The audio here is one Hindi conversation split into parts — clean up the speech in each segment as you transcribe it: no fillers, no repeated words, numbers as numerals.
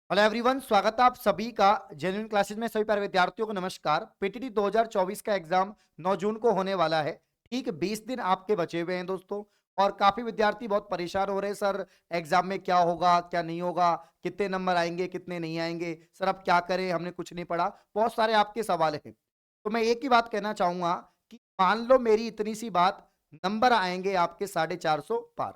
हेलो एवरीवन, स्वागत है आप सभी का जेन्युइन क्लासेस में। सभी प्यारे विद्यार्थियों को नमस्कार। पीटीटी 2024 का एग्जाम 9 जून को होने वाला है। ठीक 20 दिन आपके बचे हुए हैं दोस्तों। और काफी विद्यार्थी बहुत परेशान हो रहे हैं, सर एग्जाम में क्या होगा क्या नहीं होगा, कितने नंबर आएंगे कितने नहीं आएंगे, सर अब क्या करें, हमने कुछ नहीं पढ़ा। बहुत सारे आपके सवाल हैं। तो मैं एक ही बात कहना चाहूंगा कि मान लो मेरी इतनी सी बात, नंबर आएंगे आपके 450 पार,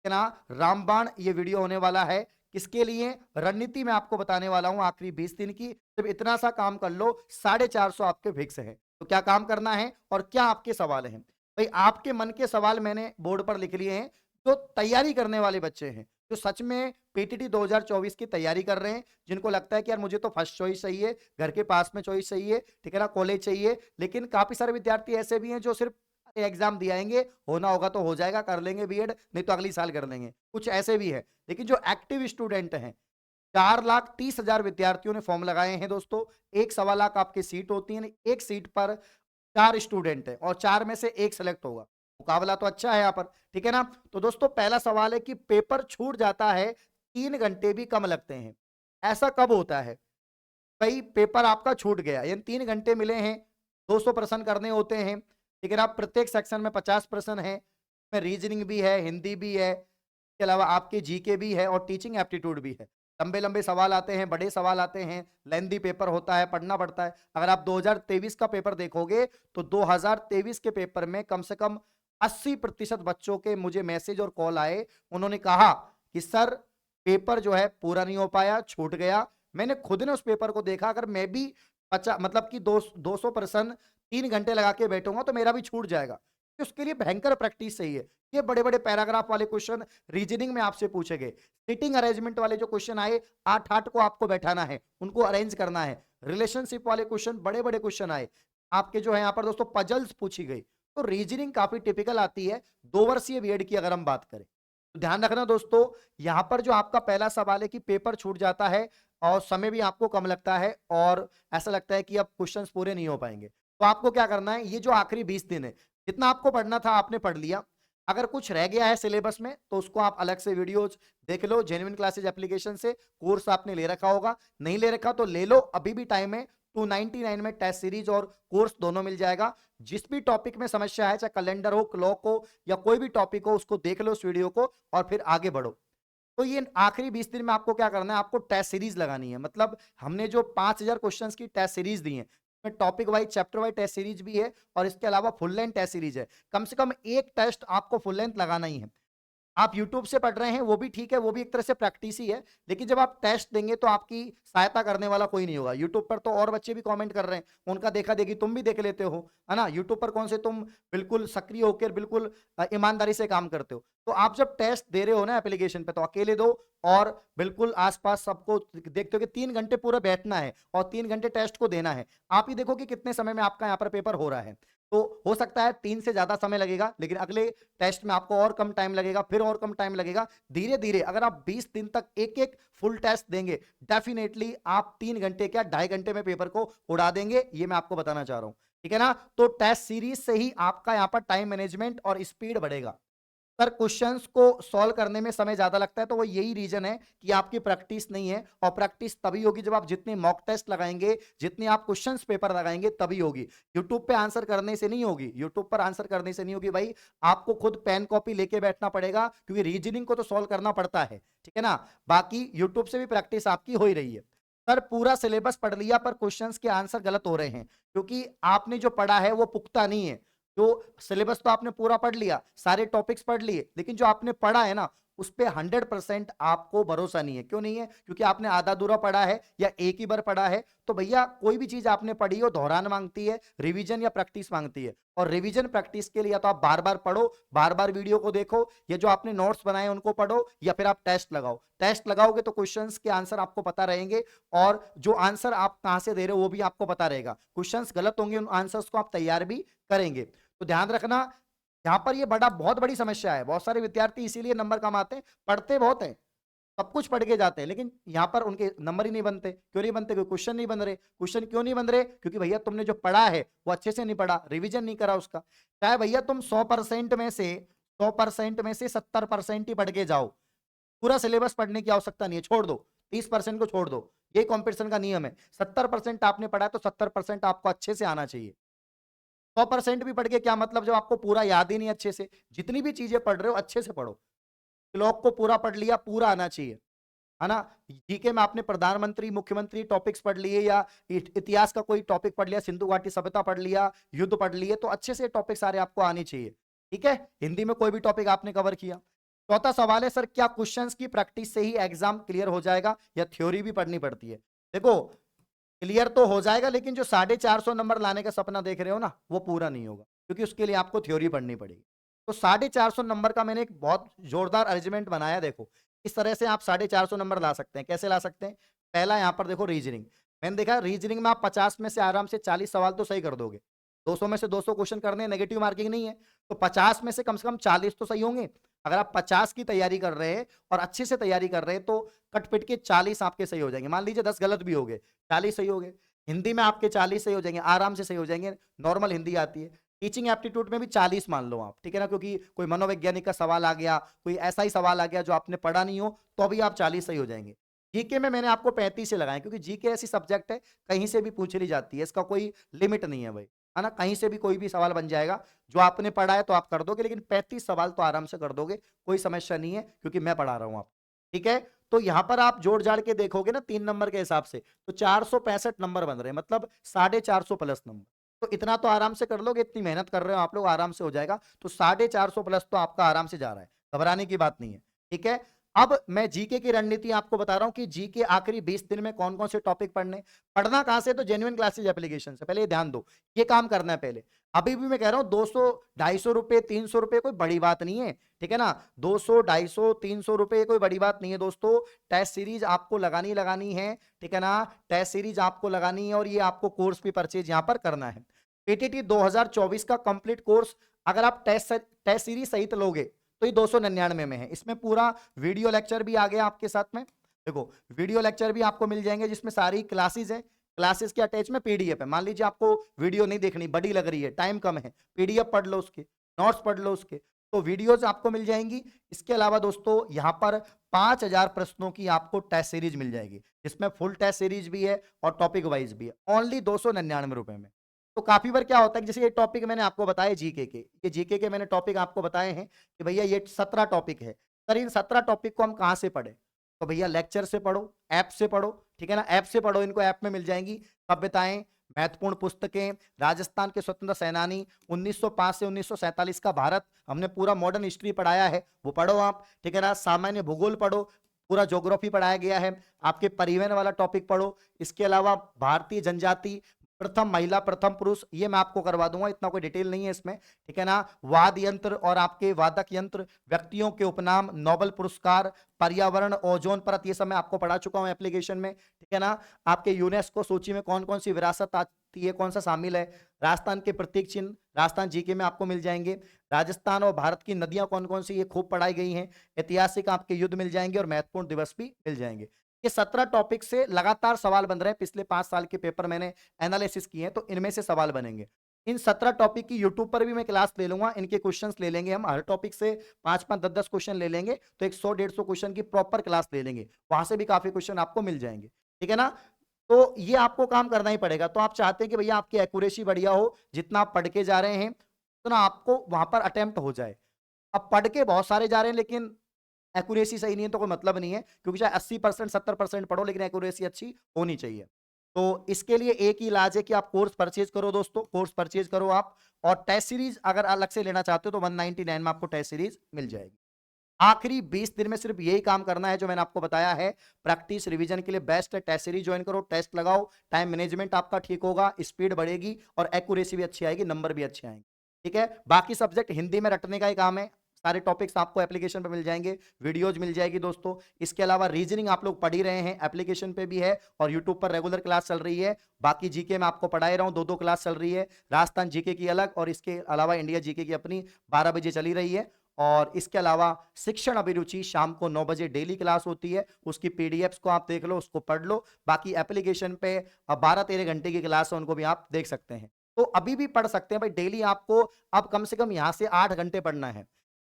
है ना। रामबाण ये वीडियो होने वाला है। किसके लिए? रणनीति मैं आपको बताने वाला हूं आखिरी 20 दिन की। जब इतना सा काम कर लो, 450 आपके फिक्स है। तो क्या काम करना है और क्या आपके सवाल हैं? भाई आपके मन के सवाल मैंने बोर्ड पर लिख लिए हैं। जो तैयारी करने वाले बच्चे हैं, जो सच में पीटीटी 2024 की तैयारी कर रहे हैं, जिनको लगता है कि यार मुझे तो फर्स्ट चॉइस चाहिए, घर के पास में चॉइस चाहिए, ठीक है ना, कॉलेज चाहिए। लेकिन काफी सारे विद्यार्थी ऐसे भी हैं जो सिर्फ एग्जाम दिए आएंगे, होना होगा तो हो जाएगा, कर लेंगे बीएड, नहीं तो अगली साल कर लेंगे। कुछ ऐसे भी है। लेकिन जो एक्टिव स्टूडेंट हैं, 4,30,000 विद्यार्थियों ने फॉर्म लगाए हैं दोस्तों। एक 1.25 लाख आपकी सीट होती है। एक सीट पर 4 स्टूडेंट है और 4 में से एक सेलेक्ट होगा। मुकाबला तो अच्छा है यहाँ पर, ठीक है ना। तो दोस्तों पहला सवाल है कि पेपर छूट जाता है, 3 घंटे भी कम लगते हैं, ऐसा कब होता है? भाई पेपर आपका छूट गया, यानी 3 घंटे मिले हैं, 200 प्रश्न करने होते हैं, लेकिन आप प्रत्येक सेक्शन में 50 प्रश्न है। में रीजनिंग भी है, हिंदी भी है, इसके अलावा आपके जीके भी है और टीचिंग एप्टीट्यूड भी है। लंबे लंबे सवाल आते हैं, बड़े सवाल आते हैं, लेंदी पेपर होता है, पढ़ना पड़ता है। अगर आप 2023 का पेपर देखोगे तो 2023 के पेपर में कम से कम 80% बच्चों के मुझे मैसेज और कॉल आए। उन्होंने कहा कि सर पेपर जो है पूरा नहीं हो पाया, छूट गया। मैंने खुद ने उस पेपर को देखा। अगर मैं भी 50 मतलब कि 200 प्रश्न 3 घंटे लगा के बैठूंगा तो मेरा भी छूट जाएगा। तो उसके लिए भयंकर प्रैक्टिस चाहिए। ये बड़े बड़े पैराग्राफ वाले क्वेश्चन रीजनिंग में आपसे पूछे गए। सिटिंग अरेंजमेंट वाले जो क्वेश्चन आए, 8-8 को आपको बैठाना है, उनको अरेंज करना है। रिलेशनशिप वाले क्वेश्चन, बड़े बड़े क्वेश्चन आए आपके जो है यहाँ पर दोस्तों। पजल्स पूछी गई। तो रीजनिंग काफी टिपिकल आती है 2 वर्षीय बीएड की अगर हम बात करें। तो ध्यान रखना दोस्तों, यहां पर जो आपका पहला सवाल है कि पेपर छूट जाता है और समय भी आपको कम लगता है और ऐसा लगता है कि अब क्वेश्चंस पूरे नहीं हो पाएंगे। तो आपको क्या करना है, ये जो आखिरी 20 दिन है, जितना आपको पढ़ना था आपने पढ़ लिया। अगर कुछ रह गया है सिलेबस में तो उसको आप अलग से वीडियोज देख लो, जेन्युइन क्लासेज एप्लीकेशन से। कोर्स आपने ले रखा होगा, नहीं ले रखा तो ले लो, अभी भी टाइम है। 299 में टेस्ट सीरीज और कोर्स दोनों मिल जाएगा। जिस भी टॉपिक में समस्या है, चाहे कैलेंडर हो, क्लॉक हो, या कोई भी टॉपिक हो, उसको देख लो उस वीडियो को और फिर आगे बढ़ो। तो ये आखिरी 20 दिन में आपको क्या करना है, आपको टेस्ट सीरीज लगानी है। मतलब हमने जो 5,000 क्वेश्चंस की टेस्ट सीरीज दी है, topic wise chapter wise test series भी है और इसके अलावा फुल लेंथ टेस्ट सीरीज है। कम से कम एक टेस्ट आपको फुल लेंथ लगाना ही है। आप यूट्यूब से पढ़ रहे हैं वो भी ठीक है, वो भी एक तरह से प्रैक्टिस ही है। लेकिन जब आप टेस्ट देंगे तो आपकी सहायता करने वाला कोई नहीं होगा। यूट्यूब पर तो और बच्चे भी कमेंट कर रहे हैं, उनका देखा देखी तुम भी देख लेते हो, है ना। यूट्यूब पर कौन से तुम बिल्कुल सक्रिय होकर बिल्कुल ईमानदारी से काम करते हो। तो आप जब टेस्ट दे रहे हो ना एप्लीकेशन पे, तो अकेले दो और बिल्कुल आसपास सबको देखते हो कि 3 घंटे पूरा बैठना है और 3 घंटे टेस्ट को देना है। आप ही देखो कि कितने समय में आपका यहाँ पर पेपर हो रहा है। तो हो सकता है 3 से ज्यादा समय लगेगा, लेकिन अगले टेस्ट में आपको और कम टाइम लगेगा, फिर और कम टाइम लगेगा। धीरे धीरे अगर आप 20 दिन तक एक एक फुल टेस्ट देंगे, डेफिनेटली आप 3 घंटे क्या 2.5 घंटे में पेपर को उड़ा देंगे। ये मैं आपको बताना चाह रहा हूं, ठीक है ना। तो टेस्ट सीरीज से ही आपका यहाँ पर टाइम मैनेजमेंट और स्पीड बढ़ेगा। सर क्वेश्चंस को सॉल्व करने में समय ज्यादा लगता है, तो वो यही रीजन है कि आपकी प्रैक्टिस नहीं है। और प्रैक्टिस तभी होगी जब आप जितने मॉक टेस्ट लगाएंगे, जितने आप क्वेश्चंस पेपर लगाएंगे, तभी होगी। यूट्यूब पे आंसर करने से नहीं होगी, यूट्यूब पर आंसर करने से नहीं होगी भाई। आपको खुद पेन कॉपी लेके बैठना पड़ेगा, क्योंकि रीजनिंग को तो सॉल्व करना पड़ता है, ठीक है ना। बाकी यूट्यूब से भी प्रैक्टिस आपकी हो ही रही है। सर पूरा सिलेबस पढ़ लिया पर क्वेश्चंस के आंसर गलत हो रहे हैं, क्योंकि आपने जो पढ़ा है वो पुख्ता नहीं है। जो सिलेबस तो आपने पूरा पढ़ लिया, सारे टॉपिक्स पढ़ लिए, लेकिन जो आपने पढ़ा है ना, उस पे 100% आपको भरोसा नहीं है। क्यों नहीं है? क्योंकि आपने आधा अधूरा पढ़ा है या एक ही बार पढ़ा है। तो भैया कोई भी चीज आपने पढ़ी हो दोहरान मांगती है, रिवीजन या प्रैक्टिस मांगती है। और रिवीजन प्रैक्टिस के लिए या तो आप बार बार पढ़ो, बार बार वीडियो को देखो, या जो आपने नोट्स बनाए उनको पढ़ो, या फिर आप टेस्ट लगाओ। टेस्ट लगाओगे तो क्वेश्चंस के आंसर आपको पता रहेंगे, और जो आंसर आप कहां से दे रहे हो वो भी आपको पता रहेगा। क्वेश्चंस गलत होंगे, उन आंसर्स को आप तैयार भी करेंगे। तो ध्यान रखना, यहां पर ये बहुत बड़ी समस्या है। बहुत सारे विद्यार्थी इसीलिए नंबर कमाते हैं, पढ़ते बहुत हैं, सब कुछ पढ़ के जाते हैं, लेकिन यहां पर उनके नंबर ही नहीं बनते। क्यों नहीं बनते? क्योंकि क्वेश्चन नहीं बन रहे। क्वेश्चन क्यों नहीं बन रहे? क्योंकि भैया तुमने जो पढ़ा है वो अच्छे से नहीं पढ़ा, रिवीजन नहीं करा उसका। चाहे भैया तुम 100% में से 70% ही पढ़ के जाओ, पूरा सिलेबस पढ़ने की आवश्यकता नहीं है, छोड़ दो। 30% को छोड़ दो, ये कंपटीशन का नियम है। 70% आपने पढ़ा है तो 70% आपको अच्छे से आना चाहिए। 100% भी पढ़ के क्या मतलब जब आपको पूरा याद ही नहीं अच्छे से। जितनी भी चीजें पढ़ रहे हो अच्छे से पढ़ो। श्लोक को पूरा पढ़ लिया, पूरा आना चाहिए, है ना। जीके में आपने प्रधानमंत्री मुख्यमंत्री टॉपिक्स पढ़ लिए या इतिहास का कोई टॉपिक पढ़ लिया, सिंधु घाटी सभ्यता पढ़ लिया, युद्ध पढ़ लिए, तो अच्छे से टॉपिक सारे आपको आने चाहिए। ठीक है, हिंदी में कोई भी टॉपिक आपने कवर किया। चौथा सवाल है सर, क्या क्वेश्चंस की प्रैक्टिस से ही एग्जाम क्लियर हो जाएगा या थ्योरी भी पढ़नी पड़ती है? देखो, क्लियर तो हो जाएगा, लेकिन जो 450 नंबर लाने का सपना देख रहे हो ना, वो पूरा नहीं होगा, क्योंकि उसके लिए आपको थ्योरी पढ़नी पड़ेगी। तो 450 नंबर का मैंने एक बहुत जोरदार अरेंजमेंट बनाया। देखो, इस तरह से आप 450 नंबर ला सकते हैं। कैसे ला सकते हैं? पहला यहाँ पर देखो, रीजनिंग। मैंने देखा रीजनिंग में आप 50 में से आराम से 40 सवाल तो सही कर दोगे। 200 में से 200 क्वेश्चन करने, नेगेटिव मार्किंग नहीं है, तो 50 में से कम 40 तो सही होंगे। अगर आप 50 की तैयारी कर रहे हैं और अच्छे से तैयारी कर रहे हैं, तो कटपिट के 40 आपके सही हो जाएंगे। मान लीजिए 10 गलत भी हो गए, 40 सही हो गए। हिंदी में आपके 40 सही हो जाएंगे, आराम से सही हो जाएंगे, नॉर्मल हिंदी आती है। टीचिंग एप्टीट्यूड में भी 40 मान लो आप, ठीक है ना, क्योंकि कोई मनोवैज्ञानिक का सवाल आ गया, कोई ऐसा ही सवाल आ गया जो आपने पढ़ा नहीं हो, तो भी आप 40 सही हो जाएंगे। जीके में मैंने आपको 35 से लगाए, क्योंकि जीके ऐसी सब्जेक्ट है, कहीं से भी पूछ ली जाती है, इसका कोई लिमिट नहीं है भाई, है ना। कहीं से भी कोई भी सवाल बन जाएगा, जो आपने पढ़ा है तो आप कर दोगे, लेकिन 35 सवाल तो आराम से कर दोगे, कोई समस्या नहीं है, क्योंकि मैं पढ़ा रहा हूं आप। ठीक है, तो यहां पर आप जोड़ जाड़ के देखोगे ना 3 नंबर के हिसाब से, तो 465 नंबर बन रहे हैं, मतलब 450 प्लस नंबर। तो इतना तो आराम से कर लोगे, इतनी मेहनत कर रहे हो आप लोग, आराम से हो जाएगा। तो 450 प्लस तो आपका आराम से जा रहा है, घबराने की बात नहीं है। ठीक है, अब मैं जीके की रणनीति आपको बता रहा हूं कि जीके आखिरी 20 दिन में कौन कौन से टॉपिक पढ़ने। पढ़ना कहां से? तो जेन्युइन क्लासेज एप्लीकेशन से। पहले ये ध्यान दो, ये काम करना है पहले। अभी भी मैं कह रहा हूं 200 250 रुपए 300 रुपए कोई बड़ी बात नहीं है, ठीक है ना। 200 250 300 रुपए कोई बड़ी बात नहीं है दोस्तों। टेस्ट सीरीज आपको लगानी है, ठीक है ना। टेस्ट सीरीज आपको लगानी है, और ये आपको कोर्स भी परचेज यहां पर करना है। पीटीटी 2024 का कंप्लीट कोर्स, अगर आप टेस्ट सीरीज सहित लोगे तो ये 299 में है। इसमें पूरा वीडियो लेक्चर भी आ गया आपके साथ में। देखो, वीडियो लेक्चर भी आपको मिल जाएंगे, जिसमें सारी क्लासेस है। क्लासेस के अटैच में पीडीएफ है। मान लीजिए आपको वीडियो नहीं देखनी, बड़ी लग रही है, टाइम कम है, पीडीएफ पढ़ लो उसके, नोट्स पढ़ लो उसके, तो वीडियोज आपको मिल जाएंगी। इसके अलावा दोस्तों यहाँ पर 5000 प्रश्नों की आपको टेस्ट सीरीज मिल जाएगी, जिसमें फुल टेस्ट सीरीज भी है और टॉपिक वाइज भी है, ओनली 299 रुपए में। तो काफी बार क्या होता है, जैसे ये टॉपिक मैंने आपको बताया जीके के, ये जीके के मैंने टॉपिक आपको बताए हैं कि भैया ये 17 टॉपिक है। सर इन 17 टॉपिक को हम कहां से पढ़े? तो भैया लेक्चर से पढ़ो, ऐप से पढ़ो, ठीक है ना, ऐप से पढ़ो, इनको ऐप में मिल जाएंगी। सभ्यताएं, महत्वपूर्ण पुस्तकें, राजस्थान के स्वतंत्र सेनानी, 1905 से 1947 का भारत, हमने पूरा मॉडर्न हिस्ट्री पढ़ाया है, वो पढ़ो आप, ठीक है ना। सामान्य भूगोल पढ़ो, पूरा ज्योग्राफी पढ़ाया गया है। आपके परिवहन वाला टॉपिक पढ़ो। इसके अलावा भारतीय जनजाति, प्रथम महिला प्रथम पुरुष, ये मैं आपको करवा दूंगा, इतना कोई डिटेल नहीं है इसमें, ठीक है ना। वाद यंत्र और आपके वादक यंत्र, व्यक्तियों के उपनाम, नोबेल पुरस्कार, पर्यावरण, ओजोन परत, ये सब मैं आपको पढ़ा चुका हूं एप्लीकेशन में, ठीक है ना। आपके यूनेस्को सूची में कौन कौन सी विरासत आती है, कौन सा शामिल है, राजस्थान के प्रतीक चिन्ह राजस्थान जीके में आपको मिल जाएंगे। राजस्थान और भारत की नदियां कौन कौन सी, ये खूब पढ़ाई गई हैं। ऐतिहासिक आपके युद्ध मिल जाएंगे और महत्वपूर्ण दिवस भी मिल जाएंगे। ये 17 टॉपिक से लगातार सवाल बन रहे हैं, पिछले 5 साल के पेपर मैंने एनालिसिस किए हैं, तो इनमें से सवाल बनेंगे। इन 17 टॉपिक की यूट्यूब पर भी मैं क्लास ले लूंगा, इनके क्वेश्चंस ले लेंगे हम, हर टॉपिक से 5-5 10-10 क्वेश्चन ले लेंगे, तो एक 100-150 क्वेश्चन की प्रॉपर क्लास ले लेंगे, वहां से भी काफी क्वेश्चन आपको मिल जाएंगे, ठीक है ना। तो ये आपको काम करना ही पड़ेगा। तो आप चाहते हैं कि भैया आपकी एक्यूरेसी बढ़िया हो, जितना आप पढ़ के जा रहे हैं उतना आपको वहां पर अटेम्प्ट हो जाए। अब पढ़ के बहुत सारे जा रहे हैं, लेकिन एक्यूरेसी सही नहीं है, तो कोई मतलब नहीं है, क्योंकि चाहे 80% 70% पढ़ो, लेकिन एक्यूरेसी अच्छी होनी चाहिए। तो इसके लिए एक ही इलाज है कि आप कोर्स परचेज करो दोस्तों, कोर्स परचेज करो आप, और टेस्ट सीरीज अगर अलग से लेना चाहते हो तो 199 में आपको टेस्ट सीरीज मिल जाएगी। आखिरी 20 दिन में सिर्फ यही काम करना है जो मैंने आपको बताया है। प्रैक्टिस रिवीजन के लिए बेस्ट है, टेस्ट सीरीज ज्वाइन करो, टेस्ट लगाओ, टाइम मैनेजमेंट आपका ठीक होगा, स्पीड बढ़ेगी और एक्यूरेसी भी अच्छी आएगी, नंबर भी अच्छे आएंगे, ठीक है। बाकी सब्जेक्ट हिंदी में रटने का ही काम है, सारे टॉपिक्स आपको एप्लीकेशन पे मिल जाएंगे, वीडियोज मिल जाएगी दोस्तों। इसके अलावा रीजनिंग आप लोग पढ़ ही रहे हैं, एप्लीकेशन पे भी है और यूट्यूब पर रेगुलर क्लास चल रही है। बाकी जीके में आपको पढ़ा रहा हूं, 2-2 क्लास चल रही है, राजस्थान जीके की अलग और इसके अलावा इंडिया जीके की अपनी 12 बजे चली रही है। और इसके अलावा शिक्षण अभिरुचि शाम को 9 बजे डेली क्लास होती है, उसकी पीडीएफ्स को आप देख लो, उसको पढ़ लो। बाकी एप्लीकेशन पे 12-13 घंटे की क्लास है, उनको भी आप देख सकते हैं। तो अभी भी पढ़ सकते हैं भाई, डेली आपको अब कम से कम यहां से 8 घंटे पढ़ना है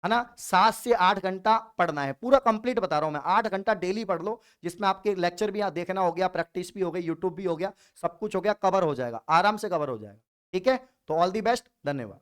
है ना। 7 से 8 घंटा पढ़ना है, पूरा कंप्लीट बता रहा हूं मैं, 8 घंटा डेली पढ़ लो, जिसमें आपके लेक्चर भी देखना हो गया, प्रैक्टिस भी हो गई, यूट्यूब भी हो गया, सब कुछ हो गया, कवर हो जाएगा, आराम से कवर हो जाएगा। ठीक है, तो ऑल दी बेस्ट, धन्यवाद।